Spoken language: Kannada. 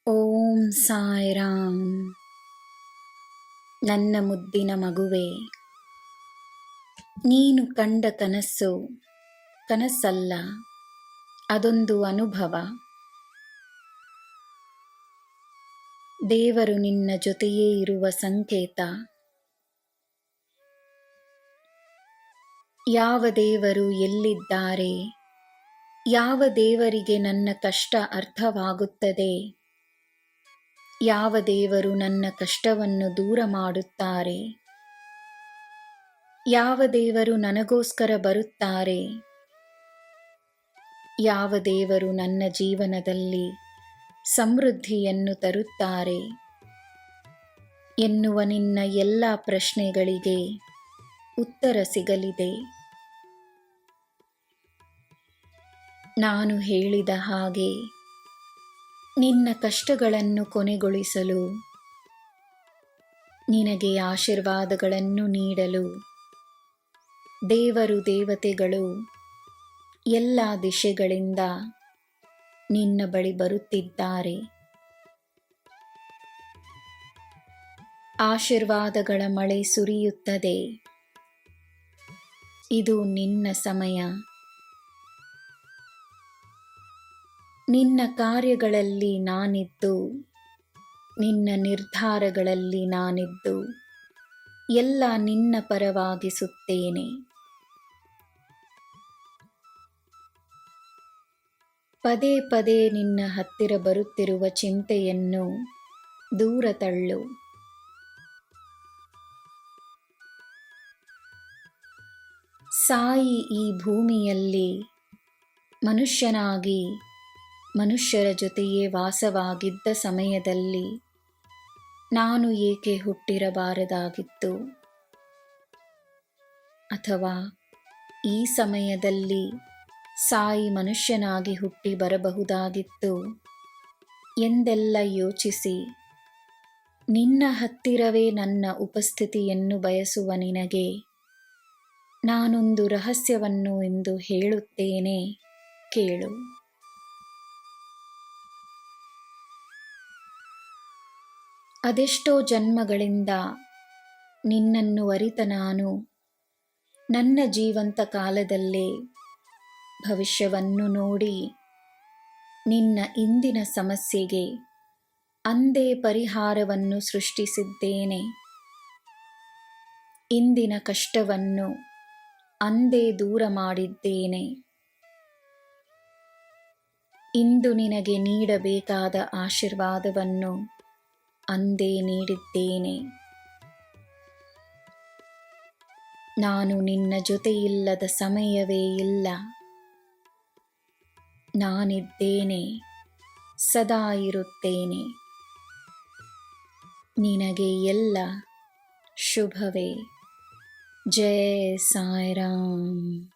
ಓಂ ಸಾಯಿರಾಮ್. ನನ್ನ ಮುದ್ದಿನ ಮಗುವೆ, ನೀನು ಕಂಡ ಕನಸು ಕನಸಲ್ಲ, ಅದೊಂದು ಅನುಭವ. ದೇವರು ನಿನ್ನ ಜೊತೆಯೇ ಇರುವ ಸಂಕೇತ. ಯಾವ ದೇವರು ಎಲ್ಲಿದ್ದಾರೆ? ಯಾವ ದೇವರಿಗೆ ನನ್ನ ಕಷ್ಟ ಅರ್ಥವಾಗುತ್ತದೆ? ಯಾವ ದೇವರು ನನ್ನ ಕಷ್ಟವನ್ನು ದೂರ ಮಾಡುತ್ತಾರೆ? ಯಾವ ದೇವರು ನನಗೋಸ್ಕರ ಬರುತ್ತಾರೆ? ಯಾವ ದೇವರು ನನ್ನ ಜೀವನದಲ್ಲಿ ಸಮೃದ್ಧಿಯನ್ನು ತರುತ್ತಾರೆ ಎನ್ನುವ ನಿನ್ನ ಎಲ್ಲ ಪ್ರಶ್ನೆಗಳಿಗೆ ಉತ್ತರ ಸಿಗಲಿದೆ. ನಾನು ಹೇಳಿದ ಹಾಗೆ ನಿನ್ನ ಕಷ್ಟಗಳನ್ನು ಕೊನೆಗೊಳಿಸಲು, ನಿನಗೆ ಆಶೀರ್ವಾದಗಳನ್ನು ನೀಡಲು ದೇವರು ದೇವತೆಗಳು ಎಲ್ಲ ದಿಶೆಗಳಿಂದ ನಿನ್ನ ಬಳಿ ಬರುತ್ತಿದ್ದಾರೆ. ಆಶೀರ್ವಾದಗಳ ಮಳೆ ಸುರಿಯುತ್ತದೆ. ಇದು ನಿನ್ನ ಸಮಯ. ನಿನ್ನ ಕಾರ್ಯಗಳಲ್ಲಿ ನಾನಿದ್ದು, ನಿನ್ನ ನಿರ್ಧಾರಗಳಲ್ಲಿ ನಾನಿದ್ದು ಎಲ್ಲ ನಿನ್ನ ಪರವಾಗಿಸುತ್ತೇನೆ. ಪದೇ ಪದೇ ನಿನ್ನ ಹತ್ತಿರ ಬರುತ್ತಿರುವ ಚಿಂತೆಯನ್ನು ದೂರ ತಳ್ಳು. ಸಾಯಿ ಈ ಭೂಮಿಯಲ್ಲಿ ಮನುಷ್ಯನಾಗಿ ಮನುಷ್ಯರ ಜೊತೆಯೇ ವಾಸವಾಗಿದ್ದ ಸಮಯದಲ್ಲಿ ನಾನು ಏಕೆ ಹುಟ್ಟಿರಬಾರದಾಗಿತ್ತು? ಅಥವಾ ಈ ಸಮಯದಲ್ಲಿ ಸಾಯಿ ಮನುಷ್ಯನಾಗಿ ಹುಟ್ಟಿ ಬರಬಹುದಾಗಿತ್ತು ಎಂದೆಲ್ಲ ಯೋಚಿಸಿ, ನಿನ್ನ ಹತ್ತಿರವೇ ನನ್ನ ಉಪಸ್ಥಿತಿಯನ್ನು ಬಯಸುವ ನಿನಗೆ ನಾನೊಂದು ರಹಸ್ಯವನ್ನು ಇಂದು ಹೇಳುತ್ತೇನೆ, ಕೇಳು. ಅದೆಷ್ಟೋ ಜನ್ಮಗಳಿಂದ ನಿನ್ನನ್ನು ಅರಿತ ನಾನು ನನ್ನ ಜೀವಂತ ಕಾಲದಲ್ಲೇ ಭವಿಷ್ಯವನ್ನು ನೋಡಿ ನಿನ್ನ ಇಂದಿನ ಸಮಸ್ಯೆಗೆ ಅಂದೇ ಪರಿಹಾರವನ್ನು ಸೃಷ್ಟಿಸಿದ್ದೇನೆ. ಇಂದಿನ ಕಷ್ಟವನ್ನು ಅಂದೇ ದೂರ ಮಾಡಿದ್ದೇನೆ. ಇಂದು ನಿನಗೆ ನೀಡಬೇಕಾದ ಆಶೀರ್ವಾದವನ್ನು ಅಂದೇ ನೀಡಿದ್ದೇನೆ. ನಾನು ನಿನ್ನ ಜೊತೆಯಿಲ್ಲದ ಸಮಯವೇ ಇಲ್ಲ. ನಾನಿದ್ದೇನೆ, ಸದಾ ಇರುತ್ತೇನೆ. ನಿನಗೆ ಎಲ್ಲ ಶುಭವೇ. ಜೈ ಸಾಯಿರಾಮ್.